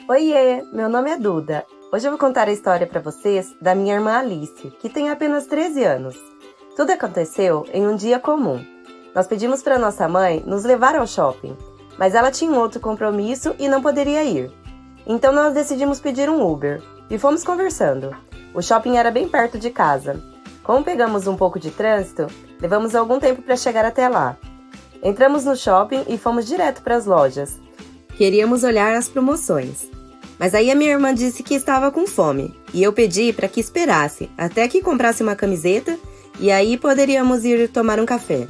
Oiê, meu nome é Duda. Hoje eu vou contar a história para vocês da minha irmã Alice, que tem apenas 13 anos. Tudo aconteceu em um dia comum. Nós pedimos para nossa mãe nos levar ao shopping, mas ela tinha um outro compromisso e não poderia ir. Então nós decidimos pedir um Uber e fomos conversando. O shopping era bem perto de casa. Como pegamos um pouco de trânsito, levamos algum tempo para chegar até lá. Entramos no shopping e fomos direto para as lojas. Queríamos olhar as promoções. Mas aí a minha irmã disse que estava com fome, e eu pedi para que esperasse até que comprasse uma camiseta e aí poderíamos ir tomar um café.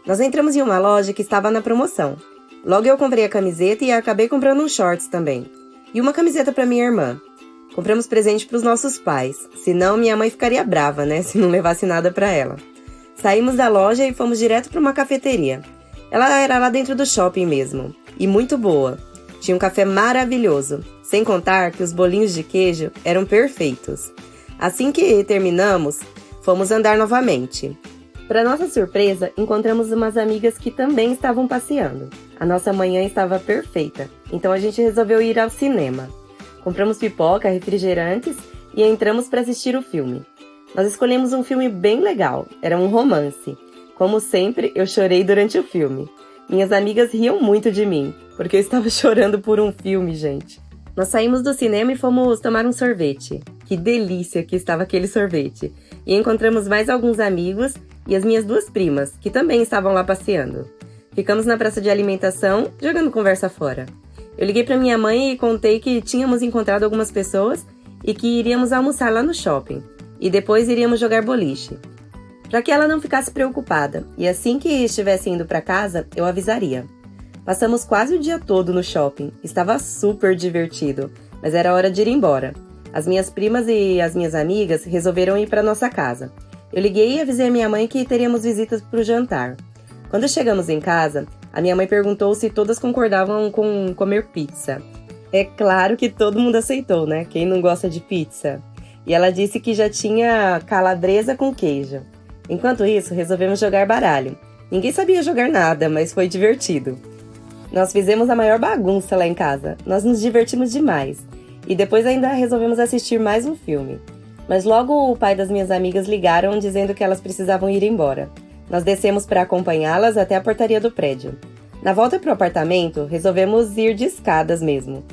Nós entramos em uma loja que estava na promoção. Logo eu comprei a camiseta e acabei comprando uns shorts também. E uma camiseta para minha irmã. Compramos presente para os nossos pais, senão minha mãe ficaria brava, né, se não levasse nada para ela. Saímos da loja e fomos direto para uma cafeteria. Ela era lá dentro do shopping mesmo, e muito boa. Tinha um café maravilhoso, sem contar que os bolinhos de queijo eram perfeitos. Assim que terminamos, fomos andar novamente. Para nossa surpresa, encontramos umas amigas que também estavam passeando. A nossa manhã estava perfeita, então a gente resolveu ir ao cinema. Compramos pipoca, refrigerantes e entramos para assistir o filme. Nós escolhemos um filme bem legal, era um romance. Como sempre, eu chorei durante o filme. Minhas amigas riam muito de mim, porque eu estava chorando por um filme, gente. Nós saímos do cinema e fomos tomar um sorvete. Que delícia que estava aquele sorvete. E encontramos mais alguns amigos e as minhas duas primas, que também estavam lá passeando. Ficamos na praça de alimentação, jogando conversa fora. Eu liguei para minha mãe e contei que tínhamos encontrado algumas pessoas e que iríamos almoçar lá no shopping. E depois iríamos jogar boliche. Para que ela não ficasse preocupada, e assim que estivesse indo para casa, eu avisaria. Passamos quase o dia todo no shopping, estava super divertido, mas era hora de ir embora. As minhas primas e as minhas amigas resolveram ir para nossa casa. Eu liguei e avisei a minha mãe que teríamos visitas para o jantar. Quando chegamos em casa, a minha mãe perguntou se todas concordavam com comer pizza. É claro que todo mundo aceitou, né? Quem não gosta de pizza? E ela disse que já tinha calabresa com queijo. Enquanto isso, resolvemos jogar baralho. Ninguém sabia jogar nada, mas foi divertido. Nós fizemos a maior bagunça lá em casa. Nós nos divertimos demais. E depois ainda resolvemos assistir mais um filme. Mas logo o pai das minhas amigas ligaram dizendo que elas precisavam ir embora. Nós descemos para acompanhá-las até a portaria do prédio. Na volta para o apartamento, resolvemos ir de escadas mesmo.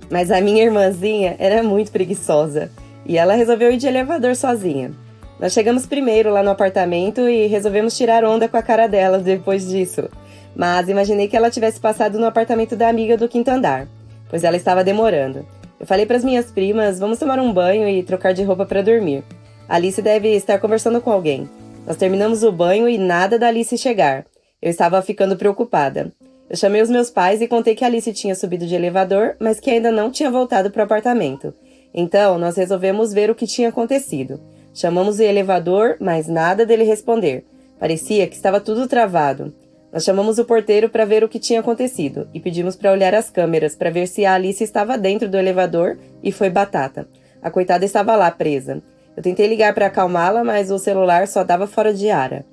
Mas a minha irmãzinha era muito preguiçosa. E ela resolveu ir de elevador sozinha. Nós chegamos primeiro lá no apartamento e resolvemos tirar onda com a cara dela depois disso. Mas imaginei que ela tivesse passado no apartamento da amiga do quinto andar, pois ela estava demorando. Eu falei para as minhas primas, vamos tomar um banho e trocar de roupa para dormir. A Alice deve estar conversando com alguém. Nós terminamos o banho e nada da Alice chegar. Eu estava ficando preocupada. Eu chamei os meus pais e contei que a Alice tinha subido de elevador, mas que ainda não tinha voltado para o apartamento. Então, nós resolvemos ver o que tinha acontecido. Chamamos o elevador, mas nada dele responder. Parecia que estava tudo travado. Nós chamamos o porteiro para ver o que tinha acontecido e pedimos para olhar as câmeras para ver se a Alice estava dentro do elevador e foi batata. A coitada estava lá presa. Eu tentei ligar para acalmá-la, mas o celular só dava fora de área.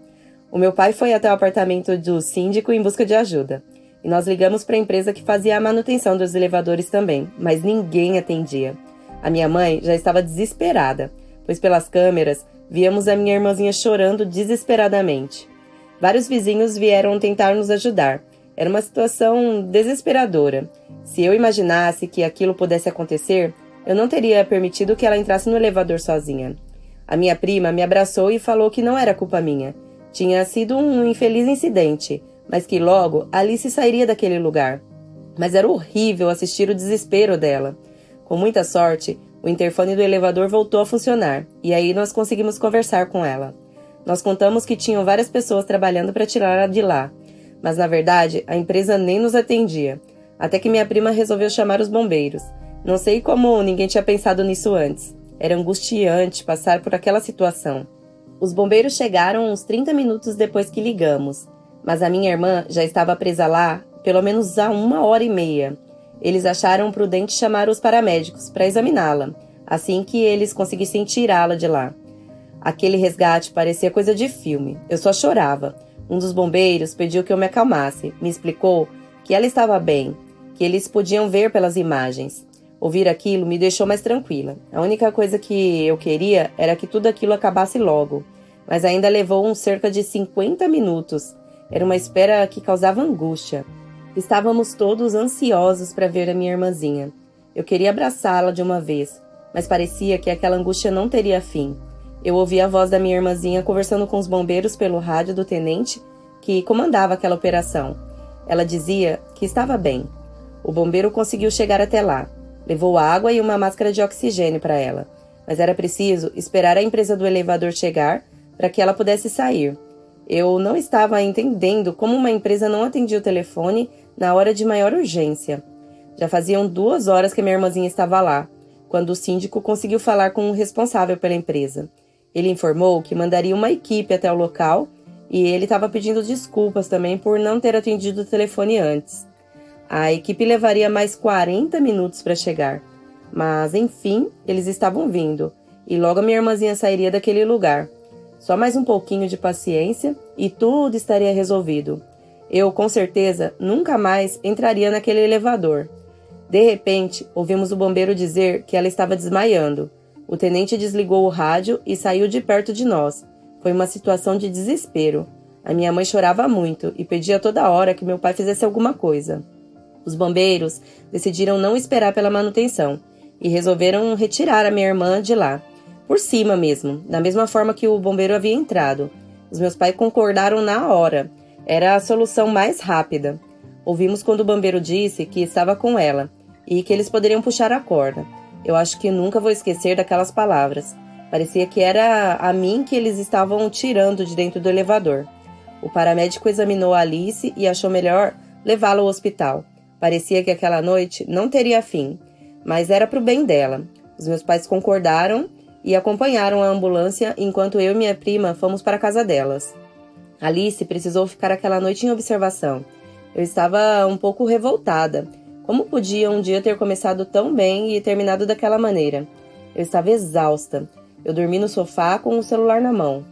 O meu pai foi até o apartamento do síndico em busca de ajuda. E nós ligamos para a empresa que fazia a manutenção dos elevadores também, mas ninguém atendia. A minha mãe já estava desesperada, pois pelas câmeras víamos a minha irmãzinha chorando desesperadamente. Vários vizinhos vieram tentar nos ajudar. Era uma situação desesperadora. Se eu imaginasse que aquilo pudesse acontecer, eu não teria permitido que ela entrasse no elevador sozinha. A minha prima me abraçou e falou que não era culpa minha. Tinha sido um infeliz incidente, mas que logo Alice sairia daquele lugar. Mas era horrível assistir o desespero dela. Com muita sorte, o interfone do elevador voltou a funcionar, e aí nós conseguimos conversar com ela. Nós contamos que tinham várias pessoas trabalhando para tirá-la de lá, mas na verdade a empresa nem nos atendia, até que minha prima resolveu chamar os bombeiros. Não sei como ninguém tinha pensado nisso antes. Era angustiante passar por aquela situação. Os bombeiros chegaram uns 30 minutos depois que ligamos, mas a minha irmã já estava presa lá pelo menos há 1h30. Eles acharam prudente chamar os paramédicos para examiná-la, assim que eles conseguissem tirá-la de lá. Aquele resgate parecia coisa de filme. Eu só chorava. Um dos bombeiros pediu que eu me acalmasse. Me explicou que ela estava bem, que eles podiam ver pelas imagens. Ouvir aquilo me deixou mais tranquila. A única coisa que eu queria era que tudo aquilo acabasse logo, mas ainda levou uns cerca de 50 minutos. Era uma espera que causava angústia. Estávamos todos ansiosos para ver a minha irmãzinha. Eu queria abraçá-la de uma vez, mas parecia que aquela angústia não teria fim. Eu ouvi a voz da minha irmãzinha conversando com os bombeiros pelo rádio do tenente que comandava aquela operação. Ela dizia que estava bem. O bombeiro conseguiu chegar até lá. Levou água e uma máscara de oxigênio para ela, mas era preciso esperar a empresa do elevador chegar para que ela pudesse sair. Eu não estava entendendo como uma empresa não atendia o telefone na hora de maior urgência. Já faziam 2 horas que minha irmãzinha estava lá, quando o síndico conseguiu falar com o responsável pela empresa. Ele informou que mandaria uma equipe até o local e ele estava pedindo desculpas também por não ter atendido o telefone antes. A equipe levaria mais 40 minutos para chegar, mas enfim, eles estavam vindo e logo a minha irmãzinha sairia daquele lugar. Só mais um pouquinho de paciência e tudo estaria resolvido. Eu, com certeza, nunca mais entraria naquele elevador. De repente, ouvimos o bombeiro dizer que ela estava desmaiando. O tenente desligou o rádio e saiu de perto de nós. Foi uma situação de desespero. A minha mãe chorava muito e pedia toda hora que meu pai fizesse alguma coisa. Os bombeiros decidiram não esperar pela manutenção e resolveram retirar a minha irmã de lá. Por cima mesmo, da mesma forma que o bombeiro havia entrado. Os meus pais concordaram na hora. Era a solução mais rápida. Ouvimos quando o bombeiro disse que estava com ela e que eles poderiam puxar a corda. Eu acho que nunca vou esquecer daquelas palavras. Parecia que era a mim que eles estavam tirando de dentro do elevador. O paramédico examinou a Alice e achou melhor levá-la ao hospital. Parecia que aquela noite não teria fim, mas era para o bem dela. Os meus pais concordaram e acompanharam a ambulância enquanto eu e minha prima fomos para a casa delas. Alice precisou ficar aquela noite em observação. Eu estava um pouco revoltada. Como podia um dia ter começado tão bem e terminado daquela maneira? Eu estava exausta. Eu dormi no sofá com o celular na mão.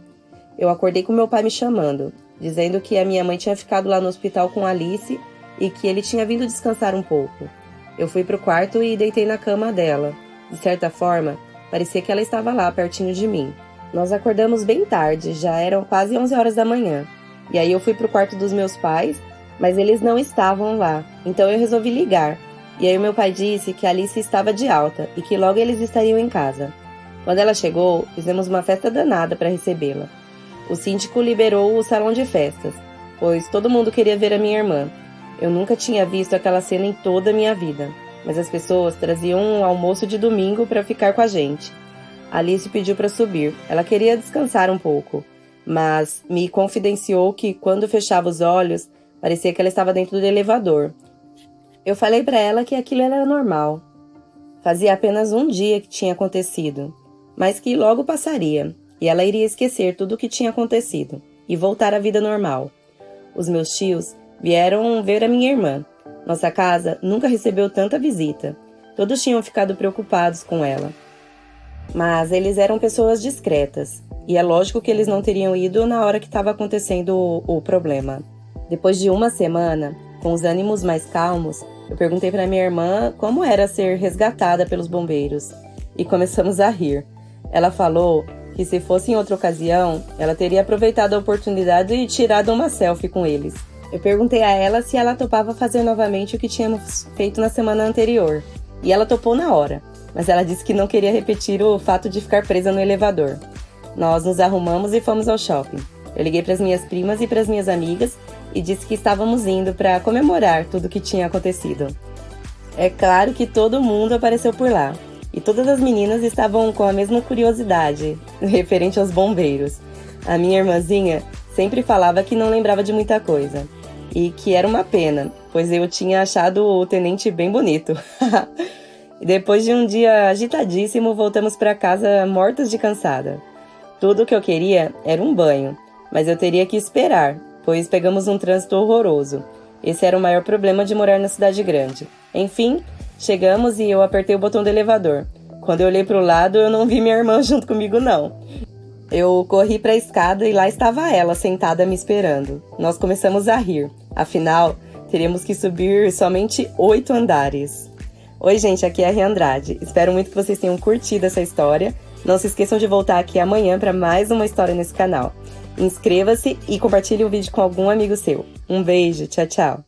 Eu acordei com meu pai me chamando, dizendo que a minha mãe tinha ficado lá no hospital com Alice e que ele tinha vindo descansar um pouco. Eu fui pro quarto e deitei na cama dela. De certa forma, parecia que ela estava lá, pertinho de mim. Nós acordamos bem tarde, já eram quase 11 horas da manhã. E aí eu fui pro quarto dos meus pais, mas eles não estavam lá. Então eu resolvi ligar. E aí o meu pai disse que a Alice estava de alta e que logo eles estariam em casa. Quando ela chegou, fizemos uma festa danada para recebê-la. O síndico liberou o salão de festas, pois todo mundo queria ver a minha irmã. Eu nunca tinha visto aquela cena em toda a minha vida, mas as pessoas traziam um almoço de domingo para ficar com a gente. Alice pediu para subir. Ela queria descansar um pouco, mas me confidenciou que quando fechava os olhos, parecia que ela estava dentro do elevador. Eu falei para ela que aquilo era normal. Fazia apenas um dia que tinha acontecido, mas que logo passaria, e ela iria esquecer tudo o que tinha acontecido e voltar à vida normal. Os meus tios vieram ver a minha irmã. Nossa casa nunca recebeu tanta visita. Todos tinham ficado preocupados com ela. Mas eles eram pessoas discretas, e é lógico que eles não teriam ido na hora que estava acontecendo o problema. Depois de uma semana, com os ânimos mais calmos, eu perguntei para minha irmã como era ser resgatada pelos bombeiros, e começamos a rir. Ela falou que se fosse em outra ocasião, ela teria aproveitado a oportunidade e tirado uma selfie com eles. Eu perguntei a ela se ela topava fazer novamente o que tínhamos feito na semana anterior, e ela topou na hora, mas ela disse que não queria repetir o fato de ficar presa no elevador. Nós nos arrumamos e fomos ao shopping. Eu liguei para as minhas primas e para as minhas amigas e disse que estávamos indo para comemorar tudo o que tinha acontecido. É claro que todo mundo apareceu por lá, e todas as meninas estavam com a mesma curiosidade referente aos bombeiros. A minha irmãzinha sempre falava que não lembrava de muita coisa, e que era uma pena, pois eu tinha achado o tenente bem bonito. E depois de um dia agitadíssimo, voltamos para casa mortas de cansada. Tudo o que eu queria era um banho, mas eu teria que esperar, pois pegamos um trânsito horroroso. Esse era o maior problema de morar na cidade grande. Enfim, chegamos e eu apertei o botão do elevador. Quando eu olhei para o lado, eu não vi minha irmã junto comigo, não. Eu corri para a escada e lá estava ela, sentada me esperando. Nós começamos a rir. Afinal, teríamos que subir somente 8 andares. Oi, gente, aqui é a Ria Andrade. Espero muito que vocês tenham curtido essa história. Não se esqueçam de voltar aqui amanhã para mais uma história nesse canal. Inscreva-se e compartilhe o vídeo com algum amigo seu. Um beijo, tchau, tchau!